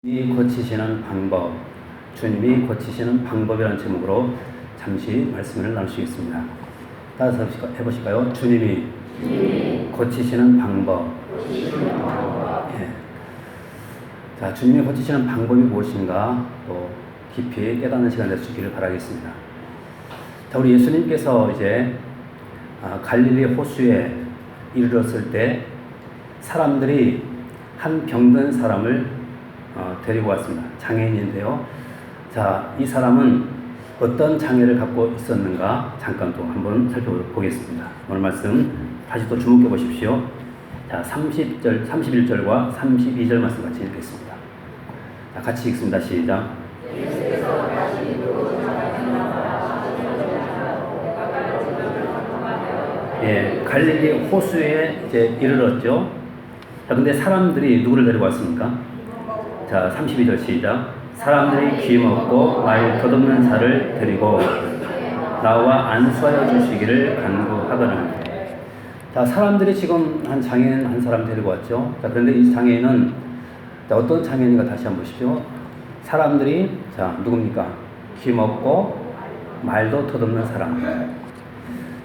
주님이 고치시는 방법, 주님이 고치시는 방법이라는 제목으로 잠시 말씀을 나누시겠습니다. 따라서 해보실까요? 주님이 고치시는 방법. 예. 자, 주님이 고치시는 방법이 무엇인가 또 깊이 깨닫는 시간 될 수 있기를 바라겠습니다. 자, 우리 예수님께서 이제 갈릴리 호수에 이르렀을 때 사람들이 한 병든 사람을 데리고 왔습니다. 장애인인데요. 자, 이 사람은 어떤 장애를 갖고 있었는가 잠깐 또 한번 살펴보겠습니다. 오늘 말씀 다시 또 주목해 보십시오. 자, 31절과 32절 말씀 같이 읽겠습니다. 자, 같이 읽습니다. 시작. 예, 갈릴리 호수에 이제 이르렀죠. 자, 근데 사람들이 누구를 데리고 왔습니까? 자, 32절 시작. 사람들이 귀 먹고 말 덧없는 자를 데리고 나와 안수하여 주시기를 간구하거늘. 자, 사람들이 지금 한 장애인 한 사람 데리고 왔죠. 자, 그런데 이 장애인은 어떤 장애인인가 다시 한번 보십시오. 사람들이 자, 누굽니까? 귀 먹고 말도 덧없는 사람.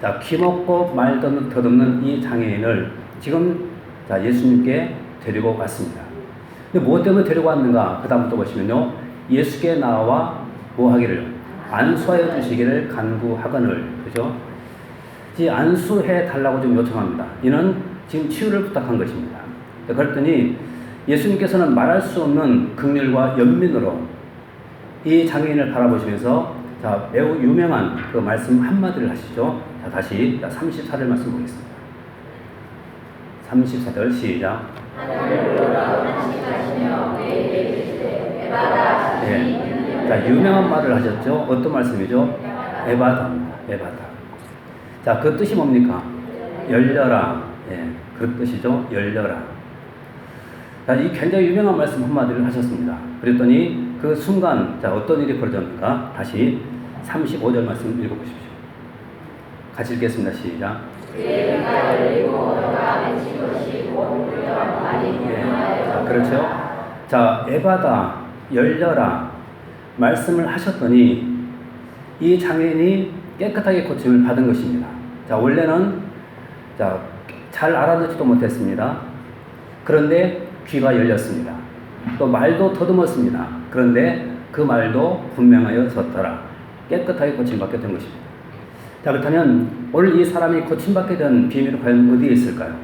자, 귀 먹고 말 덧없는 이 장애인을 지금 자, 예수님께 데리고 왔습니다. 근데 무엇 때문에 데리고 왔는가? 그 다음부터 보시면요. 예수께 나와 뭐 하기를? 안수하여 주시기를 간구하거늘. 그죠? 이 안수해 달라고 좀 요청합니다. 이는 지금 치유를 부탁한 것입니다. 그랬더니 예수님께서는 말할 수 없는 긍휼과 연민으로 이 장애인을 바라보시면서 자, 매우 유명한 그 말씀 한마디를 하시죠. 자, 다시 34절 말씀 보겠습니다. 34절 시작. 네. 자, 유명한 말을 하셨죠. 어떤 말씀이죠? 에바다입니다. 에바다. 자, 그 뜻이 뭡니까? 열려라. 예, 그 뜻이죠. 열려라. 자, 이 굉장히 유명한 말씀 한마디를 하셨습니다. 그랬더니 그 순간 자, 어떤 일이 벌어졌는가? 다시 35절 말씀 읽어보십시오. 같이 읽겠습니다. 시작. 예, 자, 그렇죠. 자, 에바다, 열려라 말씀을 하셨더니 이 장애인이 깨끗하게 고침을 받은 것입니다. 자, 원래는 자, 잘 알아듣지도 못했습니다. 그런데 귀가 열렸습니다. 또 말도 더듬었습니다. 그런데 그 말도 분명하여졌더라. 깨끗하게 고침받게 된 것입니다. 자, 그렇다면 오늘 이 사람이 고침받게 된 비밀은 과연 어디에 있을까요?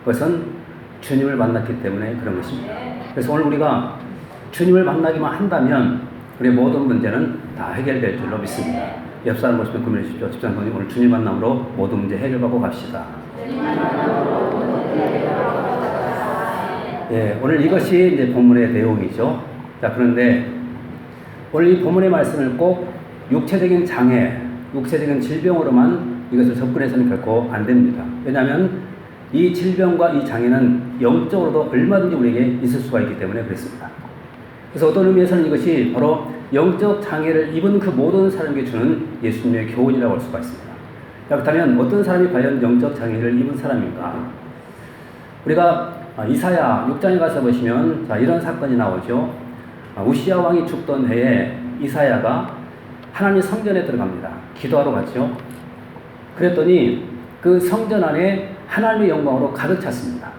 그것은 주님을 만났기 때문에 그런 것입니다. 그래서 오늘 우리가 주님을 만나기만 한다면 우리의 모든 문제는 다 해결될 줄로 믿습니다. 옆 사람 보시면 고민해 주십시오. 집사님, 오늘 주님 만남으로 모든 문제 해결하고 갑시다. 예, 오늘 이것이 이제 본문의 내용이죠. 자, 그런데 오늘 이 본문의 말씀을 꼭 육체적인 장애, 육체적인 질병으로만 이것을 접근해서는 결코 안 됩니다. 왜냐하면 이 질병과 이 장애는 영적으로도 얼마든지 우리에게 있을 수가 있기 때문에 그렇습니다. 그래서 어떤 의미에서는 이것이 바로 영적 장애를 입은 그 모든 사람에게 주는 예수님의 교훈이라고 할 수가 있습니다. 그렇다면 어떤 사람이 과연 영적 장애를 입은 사람인가? 우리가 이사야 6장에 가서 보시면 자, 이런 사건이 나오죠. 우시야 왕이 죽던 해에 이사야가 하나님 성전에 들어갑니다. 기도하러 갔죠. 그랬더니 그 성전 안에 하나님의 영광으로 가득 찼습니다.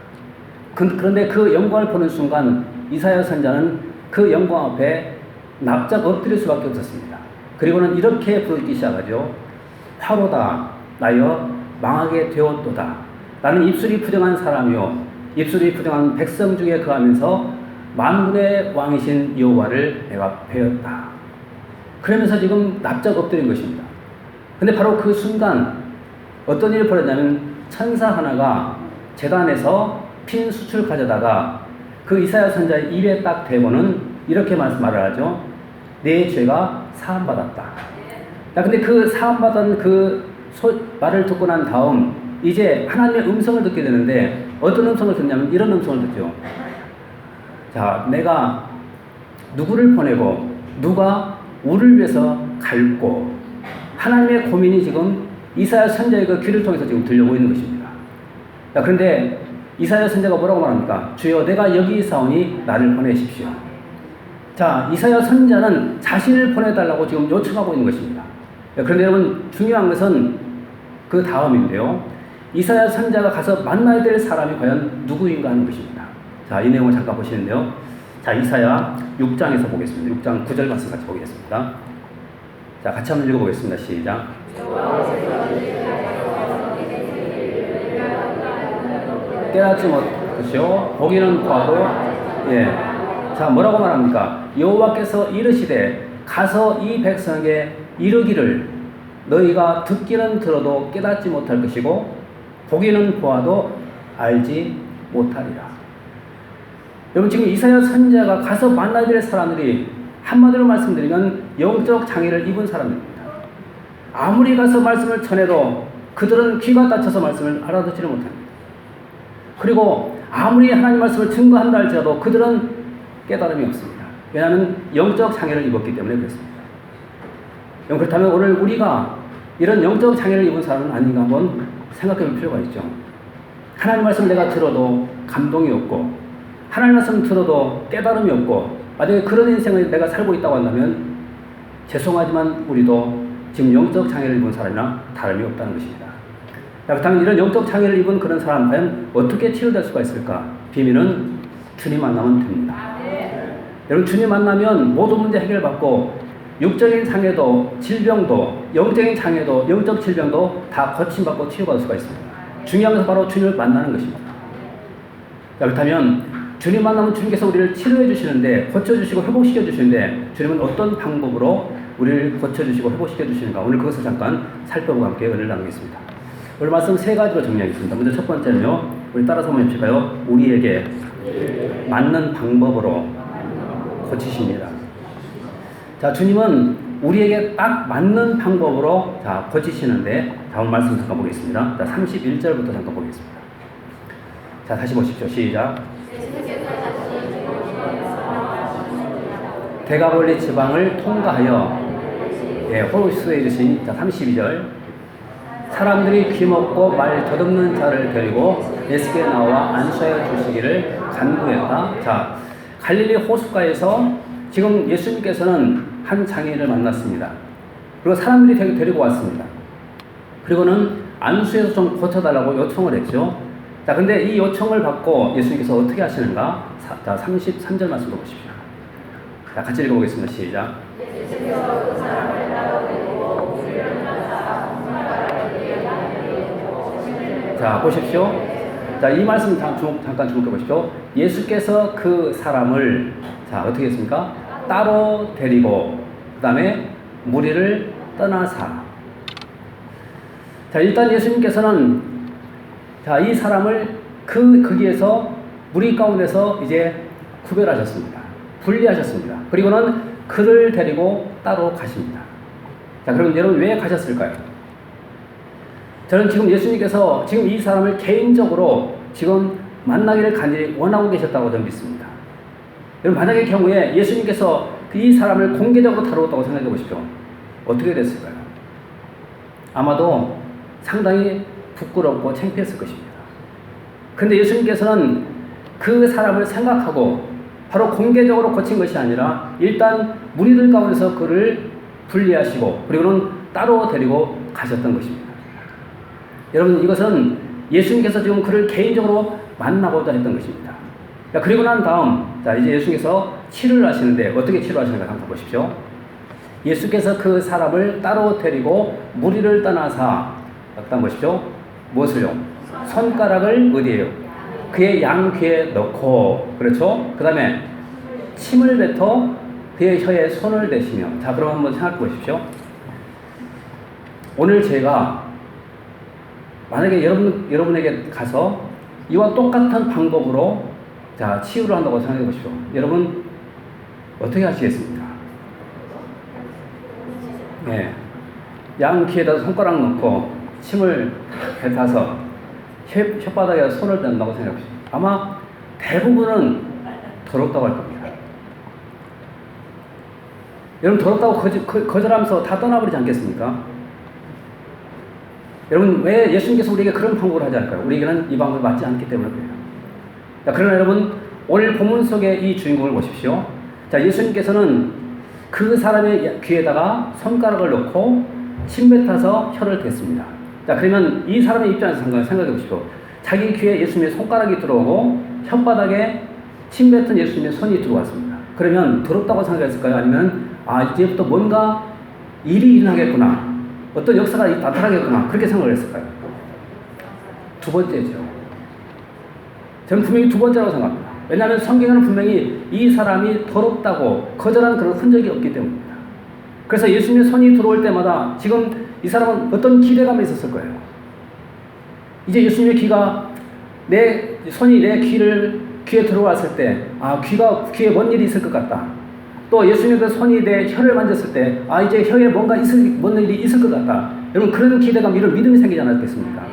그런데 그 영광을 보는 순간 이사야 선자는 그 영광 앞에 납작 엎드릴 수밖에 없었습니다. 그리고는 이렇게 부르기 시작하죠. 화로다 나여 망하게 되었도다. 나는 입술이 부정한 사람이요 입술이 부정한 백성 중에 거하면서 만군의 왕이신 여호와를 내가 배웠다. 그러면서 지금 납작 엎드린 것입니다. 근데 바로 그 순간 어떤 일이 벌어졌냐면 천사 하나가 제단에서 핀 숯을 가져다가 그 이사야 선자의 입에 딱 대고는 이렇게 말을 하죠. 내 죄가 사함받았다. 근데 그 사함받은 그 말을 듣고 난 다음 이제 하나님의 음성을 듣게 되는데 어떤 음성을 듣냐면 이런 음성을 듣죠. 자, 내가 누구를 보내고 누가 우리를 위해서 갈고 하나님의 고민이 지금 이사야 선자의 그 귀를 통해서 지금 들려오고 있는 것입니다. 자, 그런데 이사야 선자가 뭐라고 말합니까? 주여 내가 여기 있사오니 나를 보내십시오. 자, 이사야 선지자는 자신을 보내달라고 지금 요청하고 있는 것입니다. 그런데 여러분, 중요한 것은 그 다음인데요. 이사야 선지자가 가서 만나야 될 사람이 과연 누구인가 하는 것입니다. 자, 이 내용을 잠깐 보시는데요. 자, 이사야 6장에서 보겠습니다. 6장 9절 말씀 같이 보겠습니다. 자, 같이 한번 읽어보겠습니다. 시작. 깨닫지 못하시오. 보기는 봐도, 자, 뭐라고 말합니까? 여호와께서 이르시되 가서 이 백성에게 이르기를 너희가 듣기는 들어도 깨닫지 못할 것이고 보기는 보아도 알지 못하리라. 여러분, 지금 이사야 선지자가 가서 만나야 될 사람들이 한마디로 말씀드리면 영적 장애를 입은 사람입니다. 아무리 가서 말씀을 전해도 그들은 귀가 닫혀서 말씀을 알아듣지를 못합니다. 그리고 아무리 하나님 말씀을 증거한다 할지라도 그들은 깨달음이 없습니다. 왜냐하면 영적 장애를 입었기 때문에 그렇습니다. 그렇다면 오늘 우리가 이런 영적 장애를 입은 사람은 아닌가 한번 생각해 볼 필요가 있죠. 하나님 말씀 내가 들어도 감동이 없고 하나님 말씀 들어도 깨달음이 없고 만약에 그런 인생을 내가 살고 있다고 한다면 죄송하지만 우리도 지금 영적 장애를 입은 사람이나 다름이 없다는 것입니다. 그렇다면 이런 영적 장애를 입은 그런 사람 과연 어떻게 치료될 수가 있을까? 비밀은 주님 만나면 됩니다. 여러분, 주님 만나면 모든 문제 해결받고 육적인 장애도 질병도 영적인 장애도 영적 질병도 다 고침받고 치유받을 수가 있습니다. 중요한 것은 바로 주님을 만나는 것입니다. 그렇다면 주님 만나면 주님께서 우리를 치료해 주시는데 고쳐주시고 회복시켜 주시는데 주님은 어떤 방법으로 우리를 고쳐주시고 회복시켜 주시는가? 오늘 그것을 잠깐 살펴보고 함께 은혜를 나누겠습니다. 오늘 말씀 세 가지로 정리하겠습니다. 먼저 첫 번째는요, 우리 따라서 한번 해볼까요? 우리에게 맞는 방법으로 고치십니다. 자, 주님은 우리에게 딱 맞는 방법으로 고치시는데 다음 말씀 잠깐 보겠습니다. 자, 31절부터 잠깐 보겠습니다. 자, 다시 보십시오. 시작. 대가볼리 지방을 통과하여 호르스에 이르시니, 자, 32절. 사람들이 귀먹고 말 더듬는 자를 데리고 예수께 나와 안수하여 주시기를 간구했다. 자, 갈릴리 호숫가에서 지금 예수님께서는 한 장애인을 만났습니다. 그리고 사람들이 데리고 왔습니다. 그리고는 안수해서 좀 고쳐달라고 요청을 했죠. 자, 근데 이 요청을 받고 예수님께서 어떻게 하시는가? 자, 33절 말씀도 보십시오. 자, 같이 읽어보겠습니다. 시작. 자, 보십시오. 자, 이 말씀 잠깐 주목해 보십시오. 예수께서 그 사람을, 자, 어떻게 했습니까? 따로 데리고, 그 다음에 무리를 떠나사. 자, 일단 예수님께서는, 자, 이 사람을 거기에서 무리 가운데서 이제 구별하셨습니다. 분리하셨습니다. 그리고는 그를 데리고 따로 가십니다. 자, 그럼 여러분 왜 가셨을까요? 저는 지금 예수님께서 지금 이 사람을 개인적으로 지금 만나기를 간절히 원하고 계셨다고 저는 믿습니다. 여러분, 만약의 경우에 예수님께서 이 사람을 공개적으로 다루었다고 생각해 보십시오. 어떻게 됐을까요? 아마도 상당히 부끄럽고 창피했을 것입니다. 그런데 예수님께서는 그 사람을 생각하고 바로 공개적으로 고친 것이 아니라 일단 무리들 가운데서 그를 분리하시고 그리고는 따로 데리고 가셨던 것입니다. 여러분, 이것은 예수님께서 지금 그를 개인적으로 만나고자 했던 것입니다. 자, 그리고 난 다음, 자, 이제 예수님께서 치료를 하시는데 어떻게 치료하시는가 한번 보십시오. 예수께서 그 사람을 따로 데리고 무리를 떠나사, 일단 보십시오. 무엇을요? 손가락을 어디에요? 그의 양귀에 넣고, 그렇죠? 그 다음에 침을 뱉어 그의 혀에 손을 대시며. 자, 그럼 한번 생각해 보십시오. 오늘 제가 만약에 여러분에게 가서 이와 똑같은 방법으로 자, 치유를 한다고 생각해 보십시오. 여러분 어떻게 하시겠습니까? 네. 양 귀에다 손가락 넣고 침을 뱉어서 혓바닥에 손을 댄다고 생각해 보십시오. 아마 대부분은 더럽다고 할 겁니다. 여러분, 더럽다고 거절하면서 다 떠나버리지 않겠습니까? 여러분, 왜 예수님께서 우리에게 그런 방법을 하지 않을까요? 우리에게는 이 방법이 맞지 않기 때문에 그래요. 자, 그러나 여러분, 오늘 본문 속의 이 주인공을 보십시오. 자, 예수님께서는 그 사람의 귀에다가 손가락을 넣고 침 뱉어서 혀를 댔습니다. 자, 그러면 이 사람의 입장에서 생각해 보십시오. 자기 귀에 예수님의 손가락이 들어오고 혓바닥에 침 뱉은 예수님의 손이 들어왔습니다. 그러면 더럽다고 생각했을까요? 아니면 이제부터 뭔가 일이 일어나겠구나, 어떤 역사가 나타나겠구나, 그렇게 생각을 했을까요? 두 번째죠. 저는 분명히 두 번째라고 생각합니다. 왜냐하면 성경에는 분명히 이 사람이 더럽다고 거절한 그런 흔적이 없기 때문입니다. 그래서 예수님의 손이 들어올 때마다 지금 이 사람은 어떤 기대감이 있었을 거예요. 이제 예수님의 내 손이 내 귀에 들어왔을 때, 귀에 뭔 일이 있을 것 같다. 또 예수님의 그 손이 내 혀를 만졌을 때, 이제 혀에 뭔 일이 있을 것 같다. 여러분, 그런 기대감, 이런 믿음이 생기지 않았겠습니까?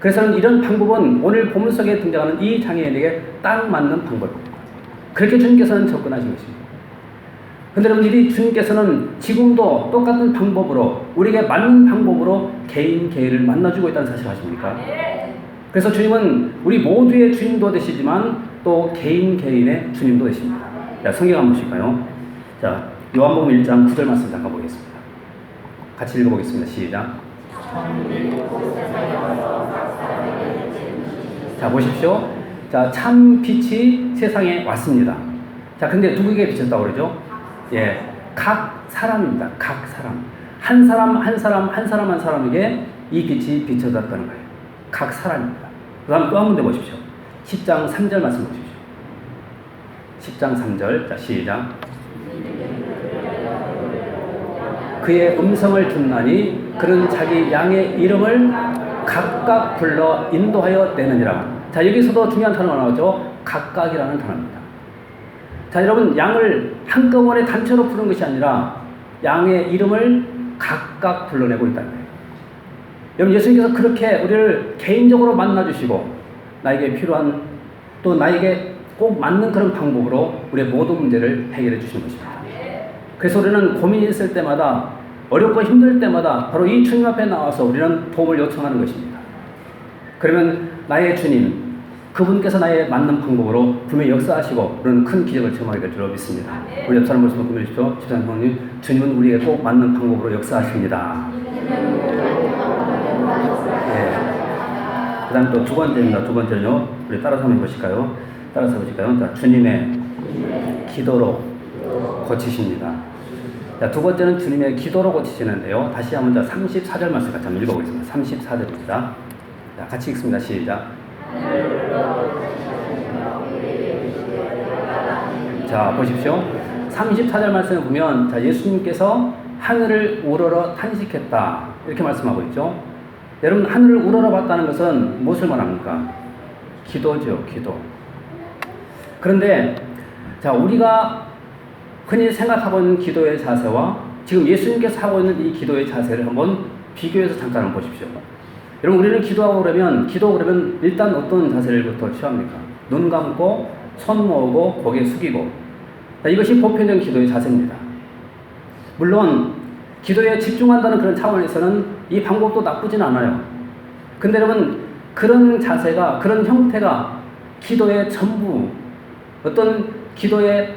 그래서 이런 방법은 오늘 본문 속에 등장하는 이 장애인에게 딱 맞는 방법입니다. 그렇게 주님께서는 접근하신 것입니다. 그런데 여러분, 주님께서는 지금도 똑같은 방법으로, 우리에게 맞는 방법으로 개인을 만나주고 있다는 사실 아십니까? 그래서 주님은 우리 모두의 주님도 되시지만 또 개인의 주님도 되십니다. 자, 성경 한번 보실까요? 자, 요한복음 1장 9절 말씀 잠깐 보겠습니다. 같이 읽어보겠습니다. 시작. 자, 보십시오. 자, 참 빛이 세상에 왔습니다. 자, 근데 누구에게 비쳤다고 그러죠? 예, 각 사람입니다. 각 사람. 한 사람에게 이 빛이 비춰졌다는 거예요. 각 사람입니다. 그 다음 또 한 번 더 보십시오. 10장 3절 말씀 보십시오. 10장 3절. 자, 시작. 그의 음성을 듣나니 그는 자기 양의 이름을 각각 불러 인도하여 내느니라. 자, 여기서도 중요한 단어가 나오죠. 각각이라는 단어입니다. 자, 여러분, 양을 한꺼번에 단체로 부르는 것이 아니라 양의 이름을 각각 불러내고 있다는 거예요. 여러분, 예수님께서 그렇게 우리를 개인적으로 만나주시고 나에게 필요한, 또 나에게 꼭 맞는 그런 방법으로 우리의 모든 문제를 해결해 주시는 것입니다. 그래서 우리는 고민이 있을 때마다, 어렵고 힘들 때마다 바로 이 주님 앞에 나와서 우리는 도움을 요청하는 것입니다. 그러면 나의 주님, 그분께서 나의 맞는 방법으로 분명히 역사하시고 그런 큰 기적을 체험하게 될 줄 믿습니다. 우리 옆 사람 모습을 꾸며주십시오. 집사님, 형님, 주님은 우리에게 꼭 맞는 방법으로 역사하십니다. 그 다음 또 두 번째입니다. 두 번째는요, 우리 따라서 한번 보실까요? 자, 주님의 기도로 고치십니다. 자, 두 번째는 주님의 기도로 고치시는데요. 다시 한번 34절 말씀 같이 한번 읽어보겠습니다. 34절입니다. 자, 같이 읽습니다. 시작. 자, 보십시오. 34절 말씀을 보면, 자, 예수님께서 하늘을 우러러 탄식했다, 이렇게 말씀하고 있죠. 여러분, 하늘을 우러러 봤다는 것은 무엇을 말합니까? 기도죠, 기도. 그런데 자, 우리가 흔히 생각하고 있는 기도의 자세와 지금 예수님께서 하고 있는 이 기도의 자세를 한번 비교해서 잠깐 한번 보십시오. 여러분, 우리는 기도 그러면 일단 어떤 자세를부터 취합니까? 눈 감고 손 모으고 고개 숙이고. 자, 이것이 보편적인 기도의 자세입니다. 물론 기도에 집중한다는 그런 차원에서는 이 방법도 나쁘진 않아요. 근데 여러분, 그런 자세가, 그런 형태가 기도의 전부, 어떤 기도의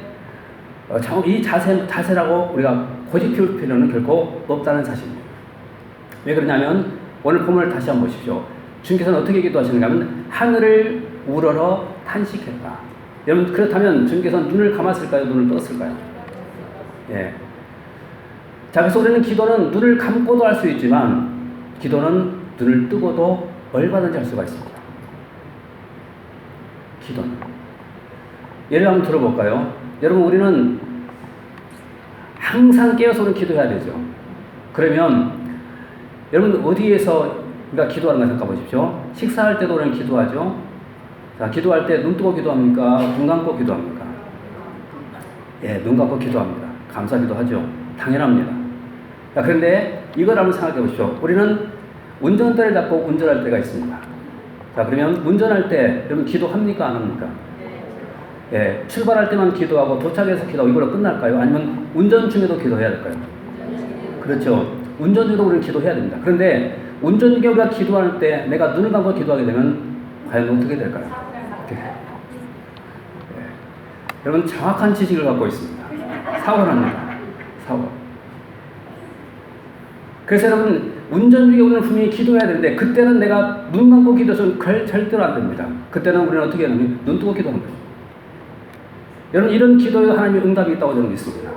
이 자세라고 우리가 고집 피울 필요는 결코 없다는 사실입니다. 왜 그러냐면 오늘 본문을 다시 한번 보십시오. 주님께서는 어떻게 기도하시는가 하면 하늘을 우러러 탄식했다. 여러분, 그렇다면 주님께서는 눈을 감았을까요? 눈을 떴을까요? 예. 자, 그래서 우리는 기도는 눈을 감고도 할 수 있지만 기도는 눈을 뜨고도 얼마든지 할 수가 있습니다. 기도는. 예를 한번 들어볼까요? 여러분, 우리는 항상 깨어서 기도해야 되죠. 그러면 여러분, 어디에서 우리가 기도하는 거 잠깐 보십시오. 식사할 때도 우리는 기도하죠. 자, 기도할 때 눈 뜨고 기도합니까? 눈 감고 기도합니까? 예, 눈 감고 기도합니다. 감사기도 하죠. 당연합니다. 자, 그런데 이걸 한번 생각해 보십시오. 우리는 운전대를 잡고 운전할 때가 있습니다. 자, 그러면 운전할 때 여러분 기도합니까? 안 합니까? 예, 출발할 때만 기도하고 도착해서 기도하고 이걸로 끝날까요? 아니면 운전 중에도 기도해야 될까요? 그렇죠. 운전 중에도 우리는 기도해야 됩니다. 그런데 운전 중에 우리가 기도할 때 내가 눈을 감고 기도하게 되면 과연 어떻게 될까요? 여러분 정확한 지식을 갖고 있습니다. 사고를 합니다. 사고. 그래서 여러분 운전 중에 우리는 분명히 기도해야 되는데 그때는 내가 눈 감고 기도해서는 절대로 안 됩니다. 그때는 우리는 어떻게 하냐면 눈 뜨고 기도하는 거죠. 여러분 이런 기도에도 하나님의 응답이 있다고 저는 믿습니다.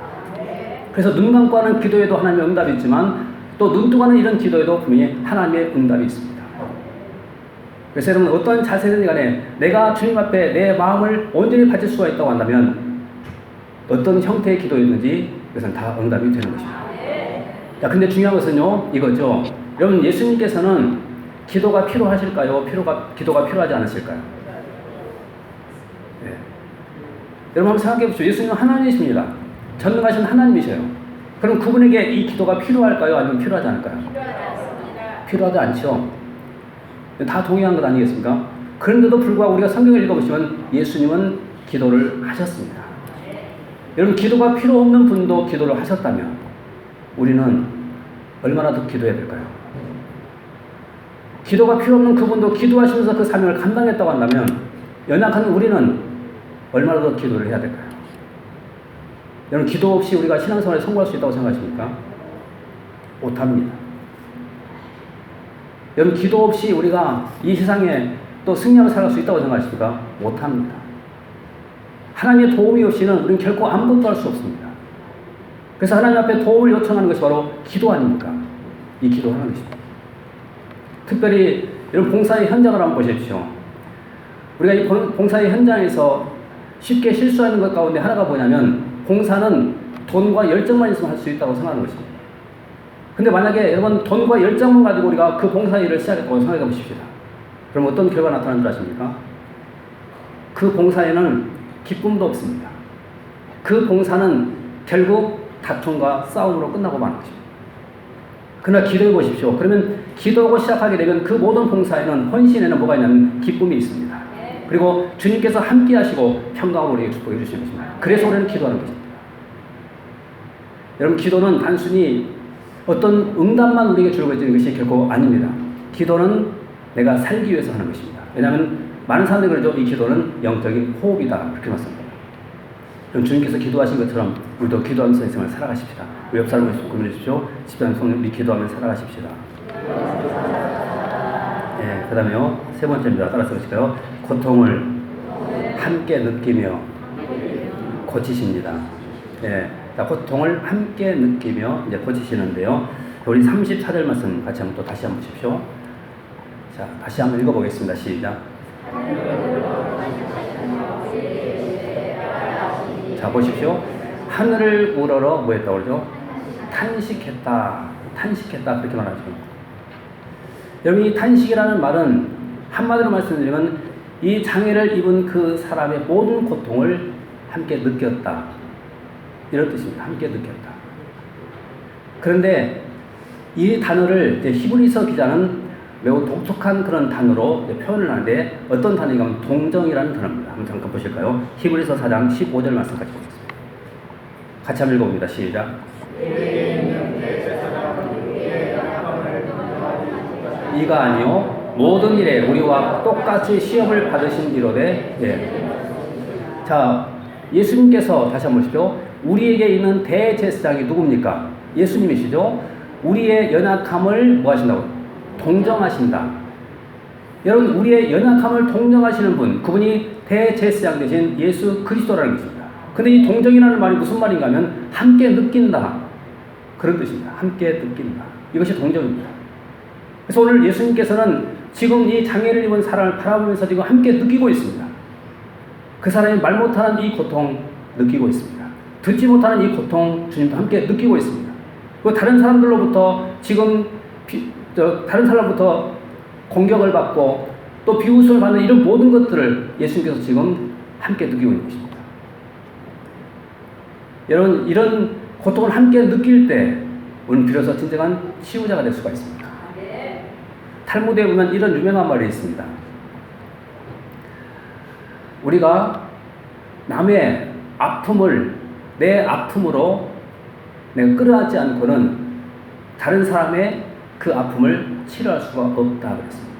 그래서 눈 감고 하는 기도에도 하나님의 응답이 있지만 또 눈 뜨고 하는 이런 기도에도 분명히 하나님의 응답이 있습니다. 그래서 여러분 어떤 자세든지 간에 내가 주님 앞에 내 마음을 온전히 바칠 수가 있다고 한다면 어떤 형태의 기도였는지 그것은 다 응답이 되는 것입니다. 자, 근데 중요한 것은요 이거죠. 여러분 예수님께서는 기도가 필요하실까요? 기도가 필요하지 않으실까요? 네. 여러분 한번 생각해 보십시오. 예수님은 하나님이십니다. 전능하신 하나님이셔요. 그럼 그분에게 이 기도가 필요할까요? 아니면 필요하지 않을까요? 필요하지 않죠. 다 동의한 것 아니겠습니까? 그런데도 불구하고 우리가 성경을 읽어보시면 예수님은 기도를 하셨습니다. 여러분 기도가 필요 없는 분도 기도를 하셨다면 우리는 얼마나 더 기도해야 될까요? 기도가 필요 없는 그분도 기도하시면서 그 사명을 감당했다고 한다면 연약한 우리는 얼마나 더 기도를 해야 될까요? 여러분 기도 없이 우리가 신앙생활에 성공할 수 있다고 생각하십니까? 못합니다. 여러분 기도 없이 우리가 이 세상에 또 승리하며 살아갈 수 있다고 생각하십니까? 못합니다. 하나님의 도움이 없이는 우리는 결코 아무것도 할 수 없습니다. 그래서 하나님 앞에 도움을 요청하는 것이 바로 기도 아닙니까? 이 기도하는 것입니다. 특별히 이런 봉사의 현장을 한번 보십시오. 우리가 이 봉사의 현장에서 쉽게 실수하는 것 가운데 하나가 뭐냐면 봉사는 돈과 열정만 있으면 할 수 있다고 생각하는 것입니다. 근데 만약에 여러분 돈과 열정만 가지고 우리가 그 봉사 일을 시작했다고 생각해 보십시다. 그럼 어떤 결과가 나타나는 줄 아십니까? 그 봉사에는 기쁨도 없습니다. 그 봉사는 결국 다툼과 싸움으로 끝나고 마는 것입니다. 그러나 기도해 보십시오. 그러면 기도하고 시작하게 되면 그 모든 봉사에는 헌신에는 뭐가 있냐면 기쁨이 있습니다. 그리고 주님께서 함께 하시고 평강으로 우리에게 축복해 주시는 것입니다. 그래서 우리는 기도하는 것입니다. 여러분 기도는 단순히 어떤 응답만 우리에게 주어지는 것이 결코 아닙니다. 기도는 내가 살기 위해서 하는 것입니다. 왜냐하면 많은 사람들이 그러죠. 이 기도는 영적인 호흡이다. 그렇게 말씀합니다. 그럼 주님께서 기도하신 것처럼 우리도 기도하면서 인생을 살아가십시다. 우리 옆 사람을 고민해 주십시오. 집사님 손을 우리 기도하며 살아가십시다. 네, 그 다음에요. 세 번째입니다. 따라서 보실까요? 고통을 함께 느끼며 고치십니다. 네, 자, 고통을 함께 느끼며 이제 고치시는데요. 우리 34절 말씀 같이 한번 또 다시 한번 보십시오. 자, 다시 한번 읽어보겠습니다. 시작. 자, 보십시오. 하늘을 우러러 뭐 했다고 그러죠? 탄식했다. 탄식했다. 그렇게 말하죠. 여러분, 이 탄식이라는 말은 한마디로 말씀드리면 이 장애를 입은 그 사람의 모든 고통을 함께 느꼈다. 이런 뜻입니다. 함께 느꼈다. 그런데 이 단어를 히브리서 기자는 매우 독특한 그런 단어로 표현을 하는데 어떤 단어인가 하면 동정이라는 단어입니다. 한번 잠깐 보실까요? 히브리서 4장 15절 말씀까지 보겠습니다. 같이 한번 읽어봅니다. 시작. 이가 아니요 모든 일에 우리와 똑같이 시험을 받으신 이로되 예. 자, 예수님께서 다시 한번 보십시오. 우리에게 있는 대제사장이 누굽니까? 예수님이시죠. 우리의 연약함을 뭐 하신다고? 동정하신다. 여러분, 우리의 연약함을 동정하시는 분, 그분이 대제사장 되신 예수 그리스도라는 것입니다. 근데 이 동정이라는 말이 무슨 말인가 하면 함께 느낀다. 그런 뜻입니다. 함께 느낀다. 이것이 동정입니다. 그래서 오늘 예수님께서는 지금 이 장애를 입은 사람을 바라보면서 지금 함께 느끼고 있습니다. 그 사람이 말 못하는 이 고통 느끼고 있습니다. 듣지 못하는 이 고통 주님도 함께 느끼고 있습니다. 그리고 다른 사람들로부터 지금 다른 사람부터 공격을 받고 또 비웃음을 받는 이런 모든 것들을 예수님께서 지금 함께 느끼고 있는 것입니다. 여러분, 이런 고통을 함께 느낄 때 우리는 비로소 진정한 치유자가 될 수가 있습니다. 탈무드에 보면 이런 유명한 말이 있습니다. 우리가 남의 아픔을 내 아픔으로 내가 끌어안지 않고는 다른 사람의 그 아픔을 치료할 수가 없다 그랬습니다.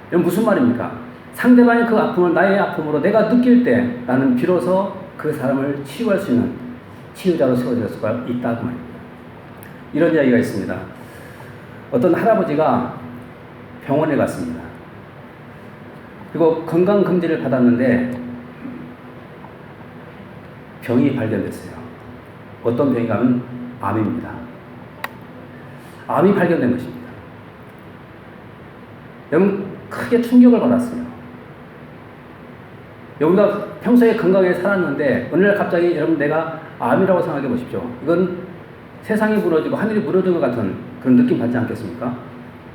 이건 무슨 말입니까? 상대방의 그 아픔을 나의 아픔으로 내가 느낄 때 나는 비로소 그 사람을 치유할 수 있는 치유자로 세워질 수가 있다고 말입니다. 이런 이야기가 있습니다. 어떤 할아버지가 병원에 갔습니다. 그리고 건강검진을 받았는데 병이 발견됐어요. 어떤 병인가 하면 암입니다. 암이 발견된 것입니다. 여러분 크게 충격을 받았어요. 여러분가 평소에 건강하게 살았는데 어느 날 갑자기 여러분 내가 암이라고 생각해 보십시오. 이건 세상이 무너지고 하늘이 무너진 것 같은 그런 느낌 받지 않겠습니까?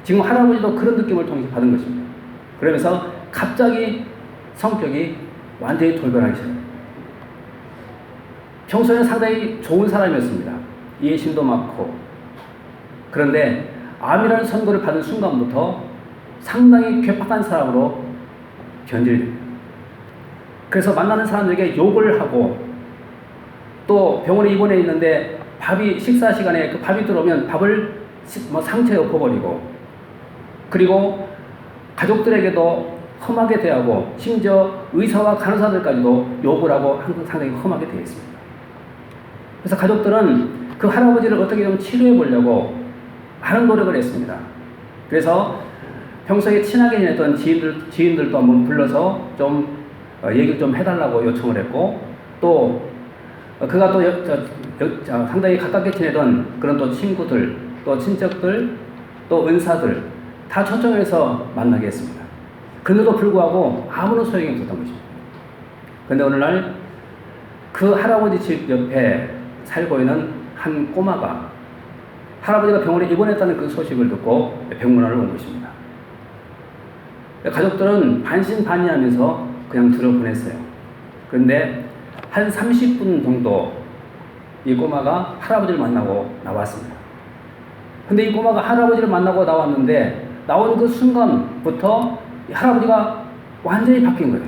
지금 할아버지도 그런 느낌을 통해서 받은 것입니다. 그러면서 갑자기 성격이 완전히 돌변하기 시작합니다. 평소에는 상당히 좋은 사람이었습니다. 이해심도 많고. 그런데 암이라는 선고를 받은 순간부터 상당히 괴팍한 사람으로 변질됩니다. 그래서 만나는 사람들에게 욕을 하고 또 병원에 입원해 있는데 식사 시간에 그 밥이 들어오면 밥을 상처에 엎어버리고 그리고 가족들에게도 험하게 대하고 심지어 의사와 간호사들까지도 욕을 하고 항상 상당히 험하게 되어 있습니다. 그래서 가족들은 그 할아버지를 어떻게 좀 치료해 보려고 많은 노력을 했습니다. 그래서 평소에 친하게 지냈던 지인들도 한번 불러서 좀 얘기를 좀 해달라고 요청을 했고 또 그가 또 상당히 가깝게 지내던 그런 또 친구들 또 친척들 또 은사들 다 초청해서 만나게 했습니다. 그런데도 불구하고 아무런 소용이 없었던 것입니다. 그런데 어느 날 그 할아버지 집 옆에 살고 있는 한 꼬마가 할아버지가 병원에 입원했다는 그 소식을 듣고 병문안을 온 것입니다. 가족들은 반신반의하면서 그냥 들어보냈어요. 그런데 한 30분 정도 이 꼬마가 할아버지를 만나고 나왔습니다. 근데 이 꼬마가 할아버지를 만나고 나왔는데 나온 그 순간부터 할아버지가 완전히 바뀐 거예요.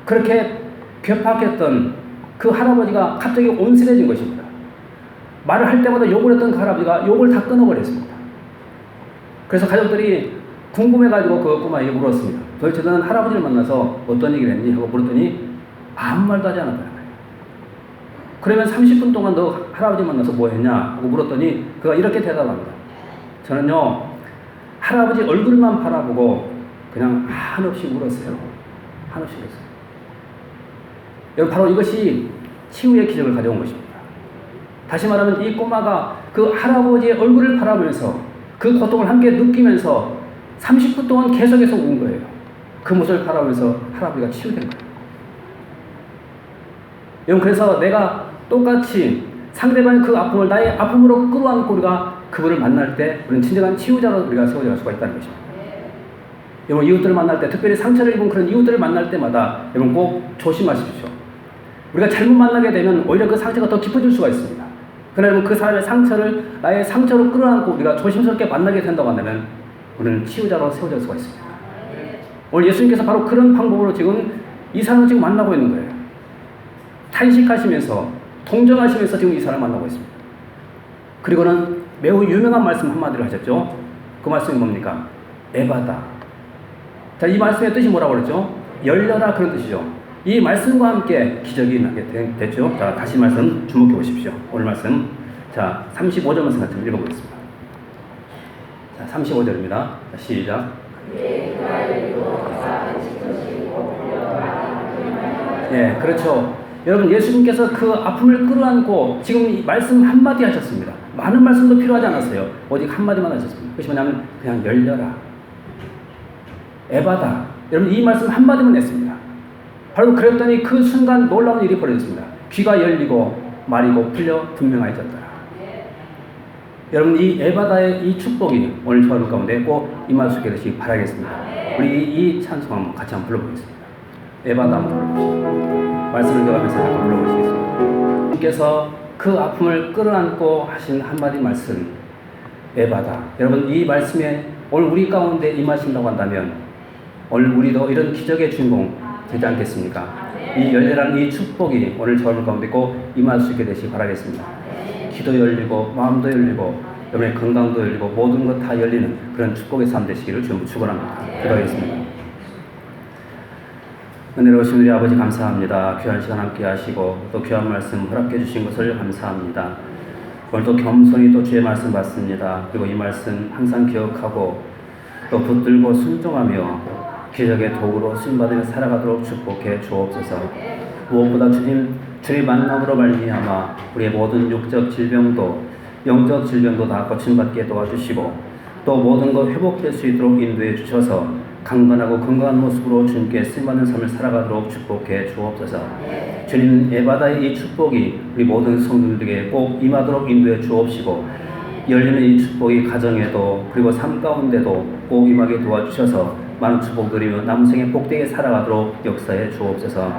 그렇게 괴팍했던 그 할아버지가 갑자기 온순해진 것입니다. 말을 할 때마다 욕을 했던 그 할아버지가 욕을 다 끊어버렸습니다. 그래서 가족들이 궁금해가지고 그 꼬마에게 물었습니다. 도대체 너는 할아버지를 만나서 어떤 얘기를 했니? 하고 물었더니 아무 말도 하지 않았다는 거예요. 그러면 30분 동안 너 할아버지 만나서 뭐 했냐? 하고 물었더니 그가 이렇게 대답합니다. 저는요 할아버지 얼굴만 바라보고 그냥 한없이 울었어요. 한없이 울었어요. 여러분 바로 이것이 치유의 기적을 가져온 것입니다. 다시 말하면 이 꼬마가 그 할아버지의 얼굴을 바라보면서 그 고통을 함께 느끼면서 30분 동안 계속해서 운 거예요. 그 모습을 바라보면서 할아버지가 치유된 거예요. 여러분 그래서 내가 똑같이 상대방의 그 아픔을 나의 아픔으로 끌어안고 우리가 그분을 만날 때 우리는 진정한 치유자로 우리가 세워질 수가 있다는 것입니다. 여러분 이웃들을 만날 때 특별히 상처를 입은 그런 이웃들을 만날 때마다 여러분 꼭 조심하십시오. 우리가 잘못 만나게 되면 오히려 그 상처가 더 깊어질 수가 있습니다. 그러나 여러분 그 사람의 상처를 나의 상처로 끌어안고 우리가 조심스럽게 만나게 된다고 한다면 우리는 치유자로 세워질 수가 있습니다. 오늘 예수님께서 바로 그런 방법으로 지금 이 사람을 지금 만나고 있는 거예요. 탄식하시면서 동정하시면서 지금 이 사람을 만나고 있습니다. 그리고는 매우 유명한 말씀 한마디를 하셨죠. 그 말씀이 뭡니까? 에바다. 자, 이 말씀의 뜻이 뭐라고 그랬죠? 열려라 그런 뜻이죠. 이 말씀과 함께 기적이 나게 됐죠. 자, 다시 말씀 주목해 보십시오. 오늘 말씀. 자, 35절 말씀 같은 거 읽어보겠습니다. 자, 35절입니다. 시작. 네, 그렇죠. 여러분, 예수님께서 그 아픔을 끌어안고 지금 이 말씀 한마디 하셨습니다. 많은 말씀도 필요하지 않았어요. 오직 한마디만 하셨습니다. 그것이 뭐냐면 그냥 열려라. 에바다. 여러분, 이 말씀 한마디만 냈습니다. 바로 그랬더니 그 순간 놀라운 일이 벌어졌습니다. 귀가 열리고 말이고 풀려 분명해졌더라. 여러분 이 에바다의 이 축복이 오늘 저와 가운데 꼭 임하시게 되시기 바라겠습니다. 우리 이 찬송 한번 같이 한번 불러보겠습니다. 에바다 한번 불러봅시다. 말씀을 들어가면서 한번 불러보시겠습니다. 주님께서 그 아픔을 끌어안고 하신 한마디 말씀 에바다. 여러분 이 말씀에 오늘 우리 가운데 임하신다고 한다면 오늘 우리도 이런 기적의 주인공 되지 않겠습니까? 이 열렬한 이 축복이 오늘 저와 가운데 꼭 임할 수 있게 되시기 바라겠습니다. 귀도 열리고 마음도 열리고 여러분의 건강도 열리고 모든 것 다 열리는 그런 축복의 삶 되시기를 주님 축원합니다. 기도하겠습니다. 은혜로우신 우리 아버지 감사합니다. 귀한 시간 함께 하시고 또 귀한 말씀 허락해 주신 것을 감사합니다. 오늘 또 겸손히 또 주의 말씀 받습니다. 그리고 이 말씀 항상 기억하고 또 붙들고 순종하며 기적의 도구로 쓰임받으며 살아가도록 축복해 주옵소서. 무엇보다 주님 만남으로 말미암아 우리의 모든 육적 질병도 영적 질병도 다 고침받게 도와주시고 또 모든 것 회복될 수 있도록 인도해 주셔서 강건하고 건강한 모습으로 주님께 쓰임받는 삶을 살아가도록 축복해 주옵소서. 주님 예바다의 이 축복이 우리 모든 성도들에게 꼭 임하도록 인도해 주옵시고 열리는 이 축복이 가정에도 그리고 삶 가운데도 꼭 임하게 도와주셔서 많은 축복 드리며 남은 생에 복되게 살아가도록 역사해 주옵소서.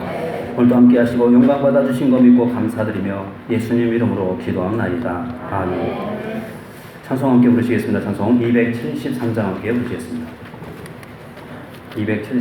오늘도 함께 하시고 영광 받아주신 거 믿고 감사드리며 예수님 이름으로 기도합나이다. 아멘. 찬송 함께 부르시겠습니다. 찬송 273장 함께 부르시겠습니다. 270